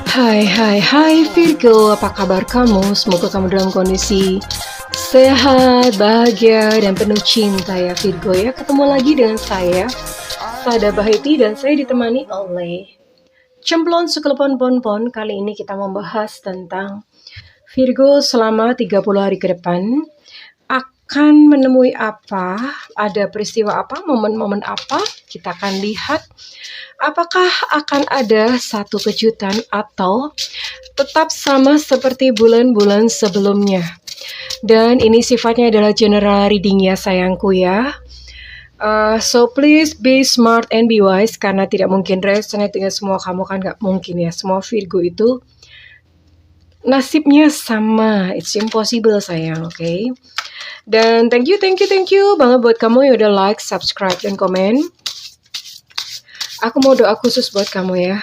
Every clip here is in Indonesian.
Hai Virgo, apa kabar kamu? Semoga kamu dalam kondisi sehat, bahagia, dan penuh cinta ya Virgo ya. Ketemu lagi dengan saya, Sada Bahiti, dan saya ditemani oleh Cemplon Sukelepon Ponpon. Kali ini kita membahas tentang Virgo selama 30 hari ke depan. Akan menemui apa, ada peristiwa apa, momen-momen apa, kita akan lihat. Apakah akan ada satu kejutan atau tetap sama seperti bulan-bulan sebelumnya. Dan ini sifatnya adalah general reading ya sayangku ya. So please be smart and be wise, karena tidak mungkin resonate dengan semua kamu, kan gak mungkin ya. Semua Virgo itu nasibnya sama, it's impossible sayang, oke? Dan thank you banget buat kamu yang udah like, subscribe, dan komen. Aku mau doa khusus buat kamu ya.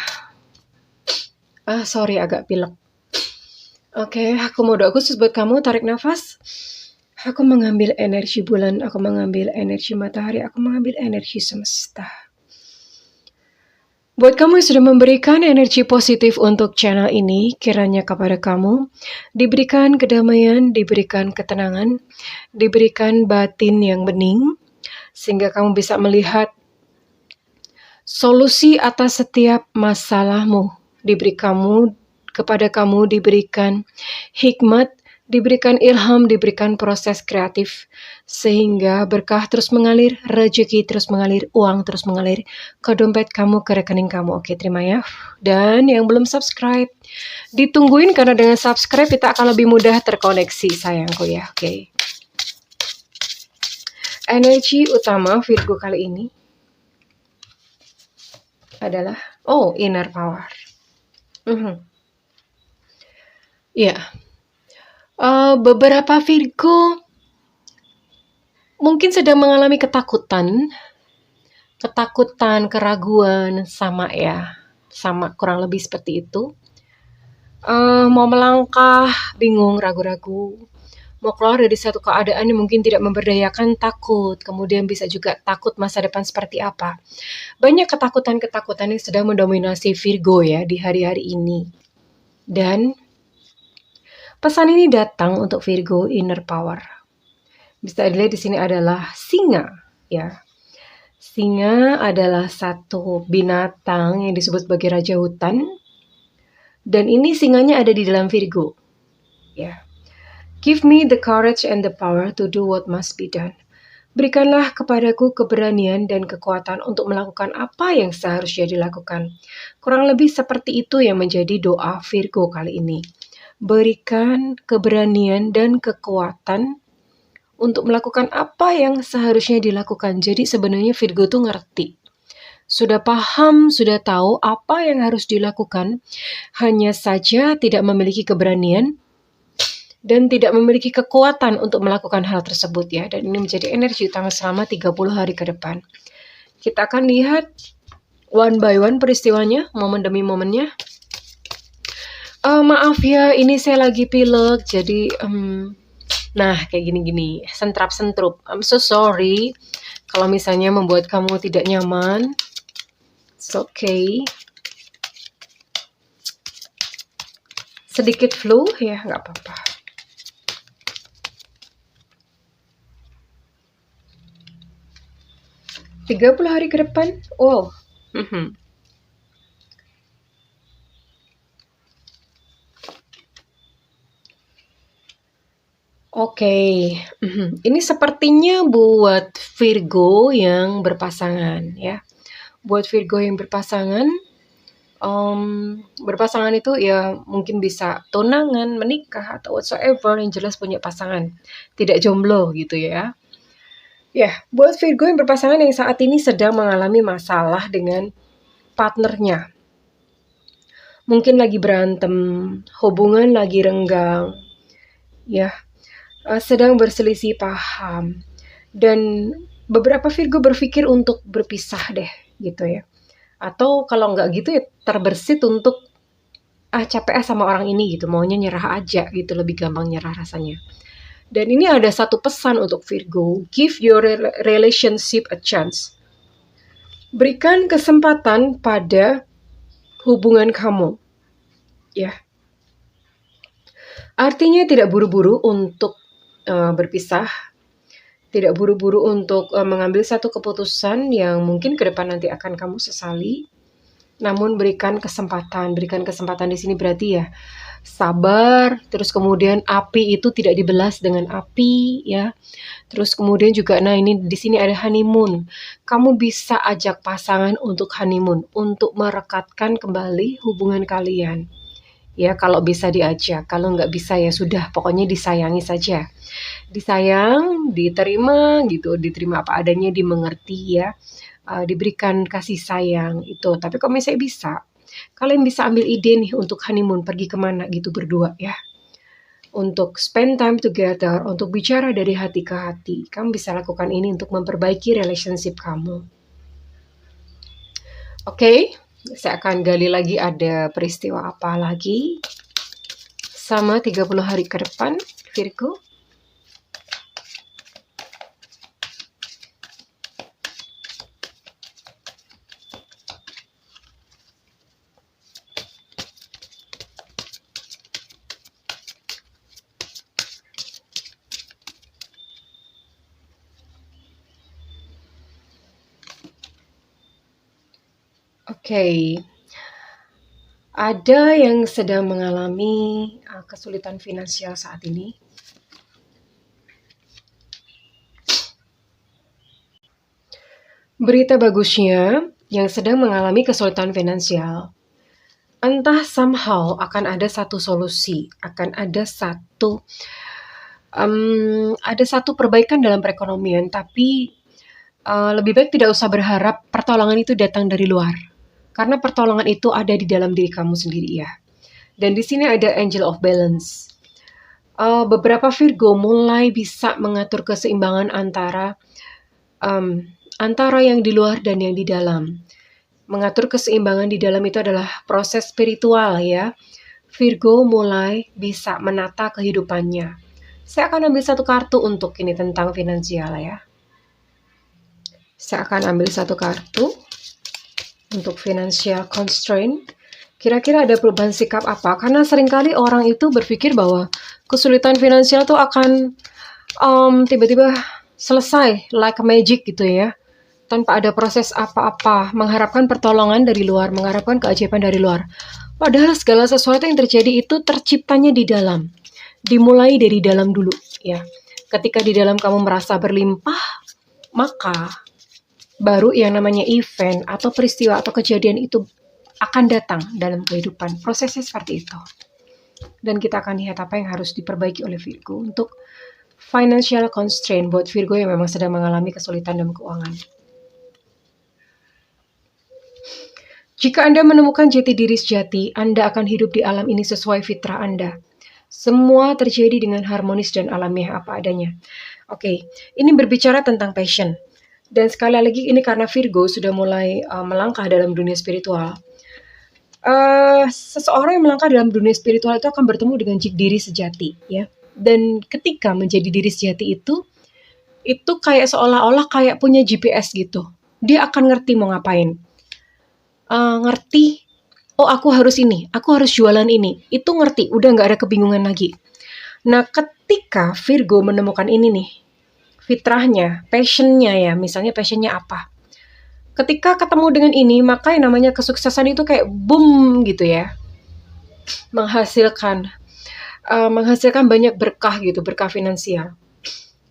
Sorry agak pilek. Oke, aku mau doa khusus buat kamu. Tarik nafas. Aku mengambil energi bulan, aku mengambil energi matahari, aku mengambil energi semesta. Buat kamu yang sudah memberikan energi positif untuk channel ini, kiranya kepada kamu diberikan kedamaian, diberikan ketenangan, diberikan batin yang bening, sehingga kamu bisa melihat solusi atas setiap masalahmu. Kepada kamu diberikan hikmat, diberikan ilham, diberikan proses kreatif, sehingga berkah terus mengalir, rezeki terus mengalir, uang terus mengalir ke dompet kamu, ke rekening kamu. Oke, terima ya. Dan yang belum subscribe, ditungguin, karena dengan subscribe kita akan lebih mudah terkoneksi sayangku ya. Oke. Energi utama Virgo kali ini adalah inner power. Ya. Beberapa Virgo mungkin sedang mengalami ketakutan, keraguan, sama kurang lebih seperti itu. Mau melangkah, bingung, ragu-ragu. Mau keluar dari satu keadaan yang mungkin tidak memberdayakan, takut. Kemudian bisa juga takut masa depan seperti apa. Banyak ketakutan yang sedang mendominasi Virgo ya di hari-hari ini. Dan pesan ini datang untuk Virgo inner power. Bisa dilihat di sini adalah singa ya. Singa adalah satu binatang yang disebut sebagai raja hutan. Dan ini singanya ada di dalam Virgo. Ya. Give me the courage and the power to do what must be done. Berikanlah kepadaku keberanian dan kekuatan untuk melakukan apa yang seharusnya dilakukan. Kurang lebih seperti itu yang menjadi doa Virgo kali ini. Berikan keberanian dan kekuatan untuk melakukan apa yang seharusnya dilakukan. Jadi sebenarnya Virgo tuh ngerti. Sudah paham, sudah tahu apa yang harus dilakukan. Hanya saja tidak memiliki keberanian dan tidak memiliki kekuatan untuk melakukan hal tersebut ya. Dan ini menjadi energi utama selama 30 hari ke depan. Kita akan lihat one by one peristiwanya, momen demi momennya. Maaf ya, ini saya lagi pilek, jadi kayak gini-gini, sentrap-sentrup. I'm so sorry kalau misalnya membuat kamu tidak nyaman. It's okay. Sedikit flu ya, nggak apa-apa. Tiga 30 hari ke depan, wow. Oke, ini sepertinya buat Virgo yang berpasangan ya. Buat Virgo yang berpasangan, berpasangan itu ya mungkin bisa tunangan, menikah, atau whatsoever, yang jelas punya pasangan. Tidak jomblo gitu ya. Ya, buat Virgo yang berpasangan yang saat ini sedang mengalami masalah dengan partnernya. Mungkin lagi berantem, hubungan lagi renggang, ya. Sedang berselisih paham, dan beberapa Virgo berpikir untuk berpisah deh gitu ya, atau kalau nggak gitu ya terbersit untuk capek sama orang ini gitu, maunya nyerah aja gitu, lebih gampang nyerah rasanya. Dan ini ada satu pesan untuk Virgo, give your relationship a chance. Berikan kesempatan pada hubungan kamu. ya. Artinya tidak buru-buru untuk berpisah, tidak buru-buru untuk mengambil satu keputusan yang mungkin ke depan nanti akan kamu sesali. Namun berikan kesempatan di sini berarti ya sabar, terus kemudian api itu tidak dibelas dengan api ya. Terus kemudian juga nah ini di sini ada honeymoon. Kamu bisa ajak pasangan untuk honeymoon, untuk merekatkan kembali hubungan kalian. Ya, kalau bisa diajak, kalau nggak bisa ya sudah, pokoknya disayangi saja. Disayang, diterima gitu, diterima apa adanya, dimengerti ya, diberikan kasih sayang itu. Tapi kalau misalnya bisa, kalian bisa ambil ide nih untuk honeymoon, pergi kemana gitu berdua ya. Untuk spend time together, untuk bicara dari hati ke hati. Kamu bisa lakukan ini untuk memperbaiki relationship kamu. Oke, saya akan gali lagi ada peristiwa apa lagi sama 30 hari ke depan, Virgo. Oke, ada yang sedang mengalami kesulitan finansial saat ini. Berita bagusnya, yang sedang mengalami kesulitan finansial, entah somehow akan ada satu solusi, akan ada satu perbaikan dalam perekonomian, tapi lebih baik tidak usah berharap pertolongan itu datang dari luar. Karena pertolongan itu ada di dalam diri kamu sendiri ya. Dan di sini ada Angel of Balance. Beberapa Virgo mulai bisa mengatur keseimbangan antara yang di luar dan yang di dalam. Mengatur keseimbangan di dalam itu adalah proses spiritual ya. Virgo mulai bisa menata kehidupannya. Saya akan ambil satu kartu untuk ini tentang finansial ya. Saya akan ambil satu kartu untuk financial constraint. Kira-kira ada perubahan sikap apa? Karena seringkali orang itu berpikir bahwa kesulitan finansial tuh akan tiba-tiba selesai like magic gitu ya. Tanpa ada proses apa-apa, mengharapkan pertolongan dari luar, mengharapkan keajaiban dari luar. Padahal segala sesuatu yang terjadi itu terciptanya di dalam. Dimulai dari dalam dulu ya. Ketika di dalam kamu merasa berlimpah, maka baru yang namanya event atau peristiwa atau kejadian itu akan datang dalam kehidupan. Prosesnya seperti itu. Dan kita akan lihat apa yang harus diperbaiki oleh Virgo untuk financial constraint buat Virgo yang memang sedang mengalami kesulitan dalam keuangan. Jika Anda menemukan jati diri sejati, Anda akan hidup di alam ini sesuai fitrah Anda. Semua terjadi dengan harmonis dan alamiah apa adanya. Oke, ini berbicara tentang passion. Dan sekali lagi ini karena Virgo sudah mulai melangkah dalam dunia spiritual. Seseorang yang melangkah dalam dunia spiritual itu akan bertemu dengan diri sejati, ya. Dan ketika menjadi diri sejati itu kayak seolah-olah kayak punya GPS gitu. Dia akan ngerti mau ngapain. Ngerti, oh aku harus ini, aku harus jualan ini. Itu ngerti, udah nggak ada kebingungan lagi. Nah, ketika Virgo menemukan ini nih, fitrahnya, passionnya ya, misalnya passionnya apa. Ketika ketemu dengan ini, maka yang namanya kesuksesan itu kayak boom gitu ya. Menghasilkan banyak berkah gitu, berkah finansial.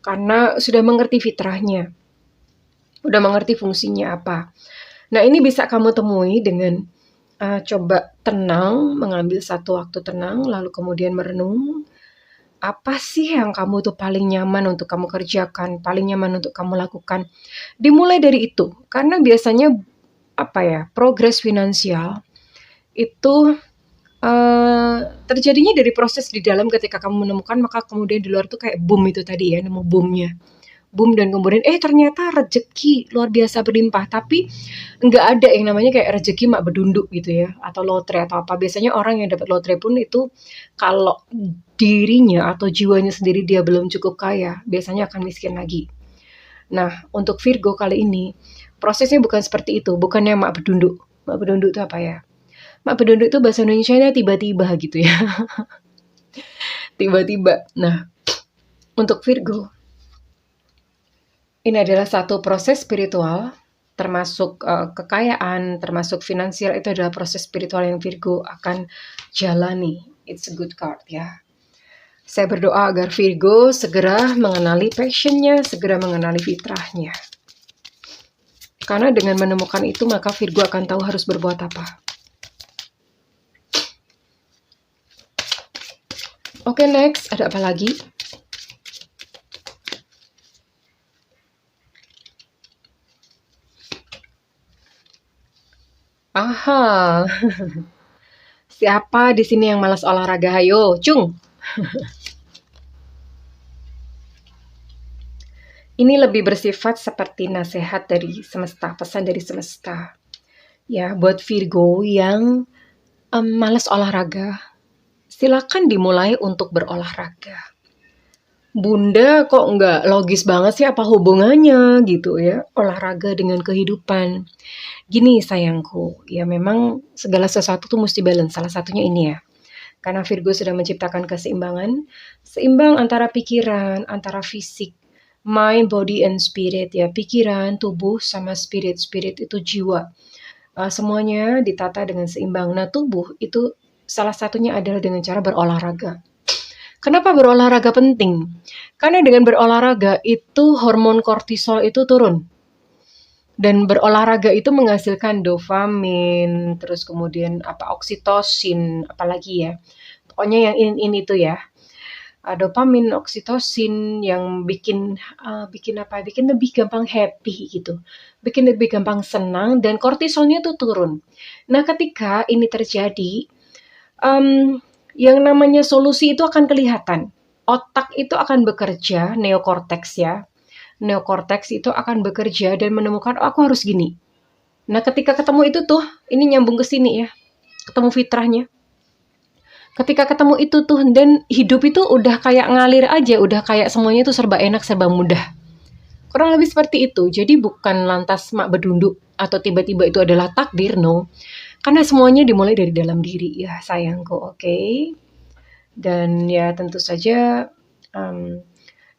Karena sudah mengerti fitrahnya. Udah mengerti fungsinya apa. Nah, ini bisa kamu temui dengan coba tenang, mengambil satu waktu tenang, lalu kemudian merenung. Apa sih yang kamu tuh paling nyaman untuk kamu kerjakan, paling nyaman untuk kamu lakukan. Dimulai dari itu, karena biasanya progres finansial itu terjadinya dari proses di dalam ketika kamu menemukan, maka kemudian di luar tuh kayak boom itu tadi ya, nemu boomnya. Boom dan kemudian ternyata rezeki luar biasa berlimpah, tapi nggak ada yang namanya kayak rezeki mak berdunduk gitu ya, atau lotre atau apa. Biasanya orang yang dapat lotre pun itu kalau dirinya atau jiwanya sendiri dia belum cukup kaya, biasanya akan miskin lagi. Nah, untuk Virgo kali ini prosesnya bukan seperti itu, bukannya mak berdunduk. Mak berdunduk itu apa ya? Mak bedunduk itu bahasa Indonesianya tiba-tiba gitu ya. Tiba-tiba. Nah, untuk Virgo, ini adalah satu proses spiritual, termasuk kekayaan, termasuk finansial, itu adalah proses spiritual yang Virgo akan jalani. It's a good card ya. Saya berdoa agar Virgo segera mengenali passionnya, segera mengenali fitrahnya. Karena dengan menemukan itu, maka Virgo akan tahu harus berbuat apa. Oke, next. Ada apa lagi? Aha. Siapa di sini yang malas olahraga? Hayo, cung. Ini lebih bersifat seperti nasihat dari semesta, pesan dari semesta. Ya, buat Virgo yang malas olahraga, silakan dimulai untuk berolahraga. Bunda kok nggak logis banget sih, apa hubungannya gitu ya, olahraga dengan kehidupan. Gini sayangku, ya memang segala sesuatu tuh mesti balance, salah satunya ini ya. Karena Virgo sudah menciptakan keseimbangan, seimbang antara pikiran, antara fisik, mind, body, and spirit ya. Pikiran, tubuh, sama spirit. Spirit itu jiwa. Semuanya ditata dengan seimbang. Nah, tubuh itu salah satunya adalah dengan cara berolahraga. Kenapa berolahraga penting? Karena dengan berolahraga itu hormon kortisol itu turun. Dan berolahraga itu menghasilkan dopamin, terus kemudian oksitosin, apalagi ya. Pokoknya yang ini itu ya. Dopamin, oksitosin yang bikin bikin lebih gampang happy gitu. Bikin lebih gampang senang dan kortisolnya tuh turun. Nah, ketika ini terjadi, yang namanya solusi itu akan kelihatan. Otak itu akan bekerja, neokorteks ya. Neokorteks itu akan bekerja dan menemukan, oh, aku harus gini. Nah, ketika ketemu itu tuh, ini nyambung ke sini ya. Ketemu fitrahnya. Ketika ketemu itu tuh, dan hidup itu udah kayak ngalir aja, udah kayak semuanya itu serba enak, serba mudah. Kurang lebih seperti itu. Jadi bukan lantas mak bedunduk atau tiba-tiba itu adalah takdir, no. Karena semuanya dimulai dari dalam diri ya sayangku, oke? Dan ya tentu saja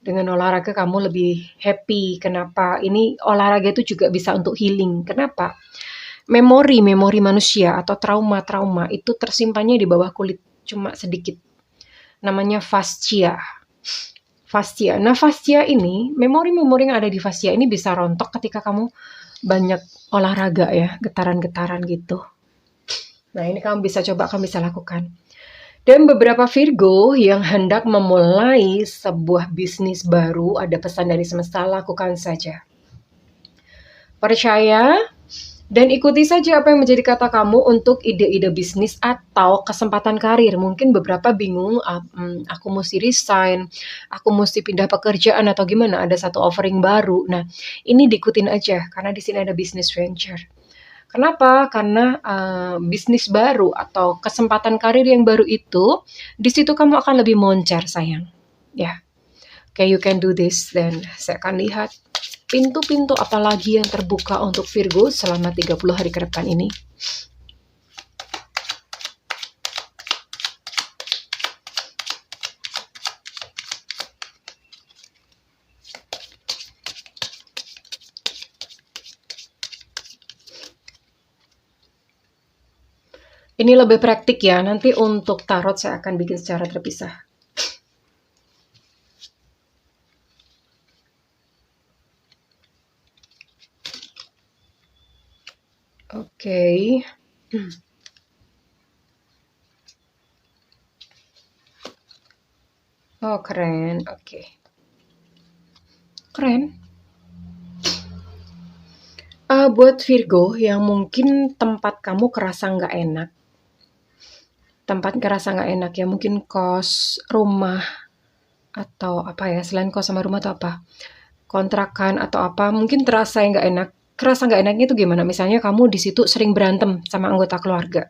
dengan olahraga kamu lebih happy. Kenapa? Ini olahraga itu juga bisa untuk healing. Kenapa? Memori manusia atau trauma-trauma itu tersimpannya di bawah kulit cuma sedikit. Namanya fascia. Fascia. Nah, fascia ini, memori-memori yang ada di fascia ini bisa rontok ketika kamu banyak olahraga ya, getaran-getaran gitu. Nah, ini kamu bisa coba, kamu bisa lakukan. Dan beberapa Virgo yang hendak memulai sebuah bisnis baru, ada pesan dari semesta, lakukan saja. Percaya dan ikuti saja apa yang menjadi kata kamu untuk ide-ide bisnis atau kesempatan karir. Mungkin beberapa bingung, aku mesti resign, aku mesti pindah pekerjaan atau gimana, ada satu offering baru. Nah, ini diikutin aja karena di sini ada business venture. Kenapa? Karena bisnis baru atau kesempatan karir yang baru itu, di situ kamu akan lebih moncer sayang. Ya, okay, you can do this. Dan saya akan lihat pintu-pintu apa lagi yang terbuka untuk Virgo selama 30 hari ke depan ini. Ini lebih praktik ya, nanti untuk tarot saya akan bikin secara terpisah. Oke. Oh, keren. Oke. Keren. Buat Virgo yang mungkin tempat kamu kerasa nggak enak, ya, mungkin kos, rumah, atau apa ya, selain kos sama rumah atau apa, kontrakan atau apa, mungkin terasa yang nggak enak. Kerasa nggak enaknya itu gimana? Misalnya kamu di situ sering berantem sama anggota keluarga,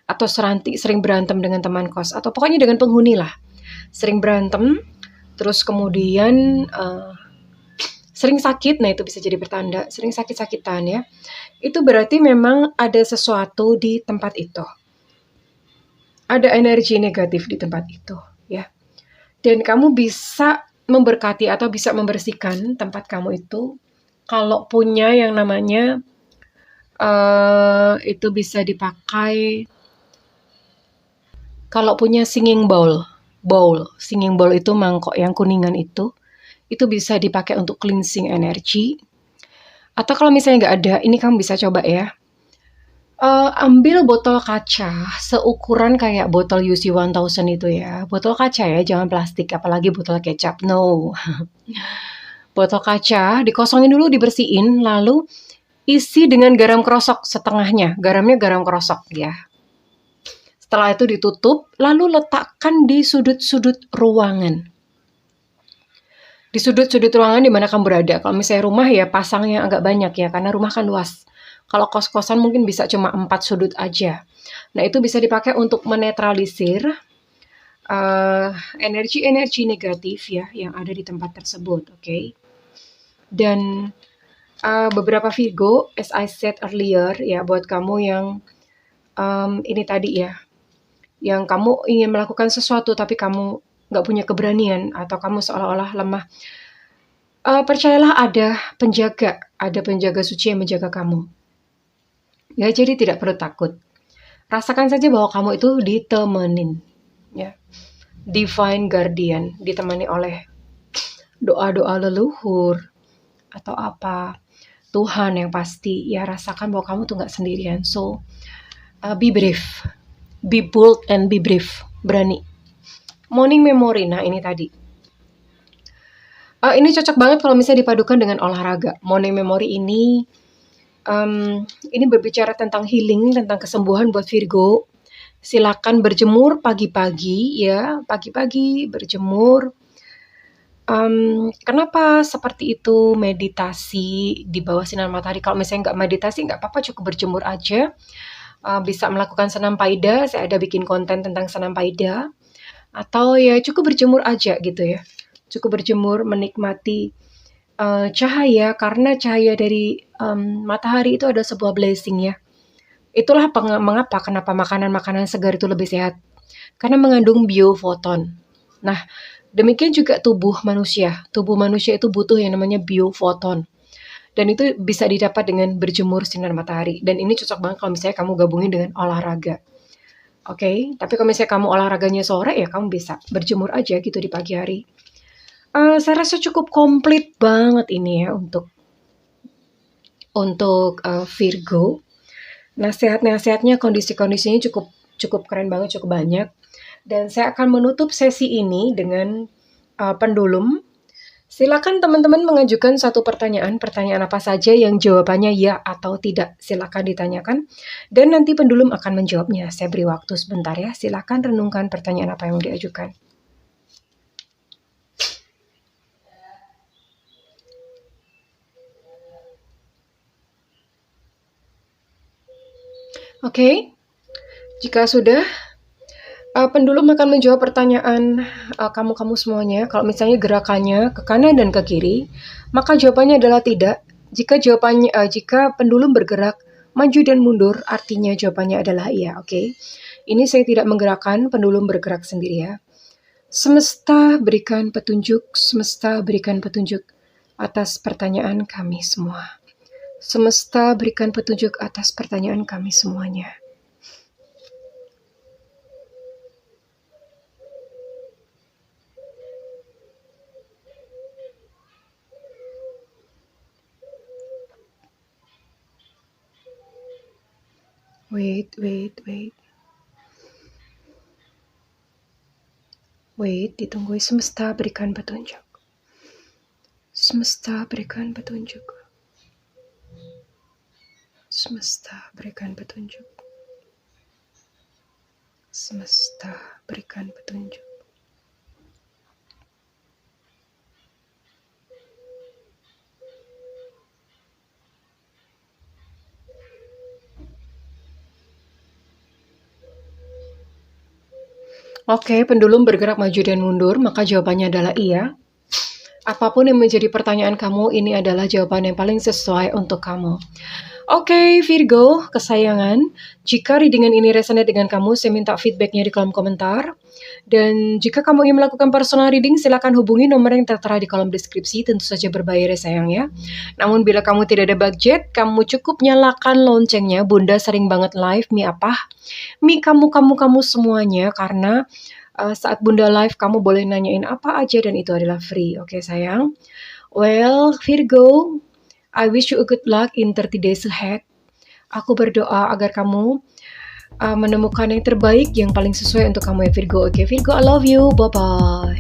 atau sering berantem dengan teman kos, atau pokoknya dengan penghuni lah. Sering berantem, terus kemudian sering sakit, nah itu bisa jadi pertanda, sering sakit-sakitan ya. Itu berarti memang ada sesuatu di tempat itu. ada energi negatif di tempat itu, ya. Dan kamu bisa memberkati atau bisa membersihkan tempat kamu itu kalau punya yang namanya itu bisa dipakai kalau punya singing singing bowl itu mangkok yang kuningan itu bisa dipakai untuk cleansing energi. Atau kalau misalnya nggak ada, ini kamu bisa coba ya. Ambil botol kaca seukuran kayak botol UC 1000 itu ya. Botol kaca ya, jangan plastik, apalagi botol kecap. No. Botol kaca dikosongin dulu, dibersihin, lalu isi dengan garam krosok setengahnya. Garamnya garam krosok ya. Setelah itu ditutup, lalu letakkan di sudut-sudut ruangan. Di sudut-sudut ruangan di mana kamu berada. Kalau misalnya rumah ya pasangnya agak banyak ya, karena rumah kan luas. Kalau kos-kosan mungkin bisa cuma 4 sudut aja. Nah, itu bisa dipakai untuk menetralisir energi-energi negatif ya yang ada di tempat tersebut, oke? Dan beberapa Virgo, as I said earlier ya, buat kamu yang ini tadi ya, yang kamu ingin melakukan sesuatu tapi kamu nggak punya keberanian atau kamu seolah-olah lemah. Percayalah ada penjaga suci yang menjaga kamu. Ya, jadi tidak perlu takut. Rasakan saja bahwa kamu itu ditemenin, ya. Divine Guardian, ditemani oleh doa-doa leluhur atau apa, Tuhan yang pasti. Ya, rasakan bahwa kamu tuh nggak sendirian. So, be brave, be bold and be brave, berani. Morning memory, nah ini tadi. Ini cocok banget kalau misalnya dipadukan dengan olahraga. Morning memory ini berbicara tentang healing, tentang kesembuhan buat Virgo. Silakan berjemur pagi-pagi ya, pagi-pagi berjemur. Kenapa seperti itu? Meditasi di bawah sinar matahari. Kalau misalnya nggak meditasi nggak apa-apa, cukup berjemur aja. Bisa melakukan senam paida. Saya ada bikin konten tentang senam paida. Atau ya cukup berjemur aja gitu ya. Cukup berjemur, menikmati cahaya, karena cahaya dari matahari itu ada sebuah blessing ya. Itulah mengapa kenapa makanan-makanan segar itu lebih sehat. Karena mengandung biofoton. Nah, demikian juga tubuh manusia. Tubuh manusia itu butuh yang namanya biofoton. Dan itu bisa didapat dengan berjemur sinar matahari. Dan ini cocok banget kalau misalnya kamu gabungin dengan olahraga. Oke, tapi kalau misalnya kamu olahraganya sore, ya kamu bisa berjemur aja gitu di pagi hari. Saya rasa cukup komplit banget ini ya untuk Virgo. Nasihat-nasihatnya, kondisi-kondisinya cukup keren banget, cukup banyak. Dan saya akan menutup sesi ini dengan pendulum. Silakan teman-teman mengajukan satu pertanyaan apa saja yang jawabannya ya atau tidak. Silakan ditanyakan dan nanti pendulum akan menjawabnya. Saya beri waktu sebentar ya. Silakan renungkan pertanyaan apa yang mau diajukan. Oke, jika sudah, pendulum akan menjawab pertanyaan kamu semuanya. Kalau misalnya gerakannya ke kanan dan ke kiri, maka jawabannya adalah tidak. Jika pendulum bergerak maju dan mundur, artinya jawabannya adalah iya. Oke. Ini saya tidak menggerakkan, pendulum bergerak sendiri ya. Semesta berikan petunjuk atas pertanyaan kami semua. Semesta berikan petunjuk atas pertanyaan kami semuanya. Wait. Ditunggu. Semesta berikan petunjuk. Semesta berikan petunjuk. Semesta berikan petunjuk. Semesta berikan petunjuk. Oke, pendulum bergerak maju dan mundur, maka jawabannya adalah iya. Apapun yang menjadi pertanyaan kamu, ini adalah jawaban yang paling sesuai untuk kamu. Oke, Virgo, kesayangan. Jika readingan ini resonate dengan kamu, saya minta feedbacknya di kolom komentar. Dan jika kamu ingin melakukan personal reading, silakan hubungi nomor yang tertera di kolom deskripsi. Tentu saja berbayar ya sayang ya. Namun bila kamu tidak ada budget, kamu cukup nyalakan loncengnya. Bunda sering banget live, mi apa? Mi kamu semuanya, karena saat Bunda live, kamu boleh nanyain apa aja dan itu adalah free. Oke sayang? Well, Virgo, I wish you a good luck in 30 days ahead. Aku berdoa agar kamu menemukan yang terbaik, yang paling sesuai untuk kamu ya Virgo. Oke Virgo, I love you. Bye-bye.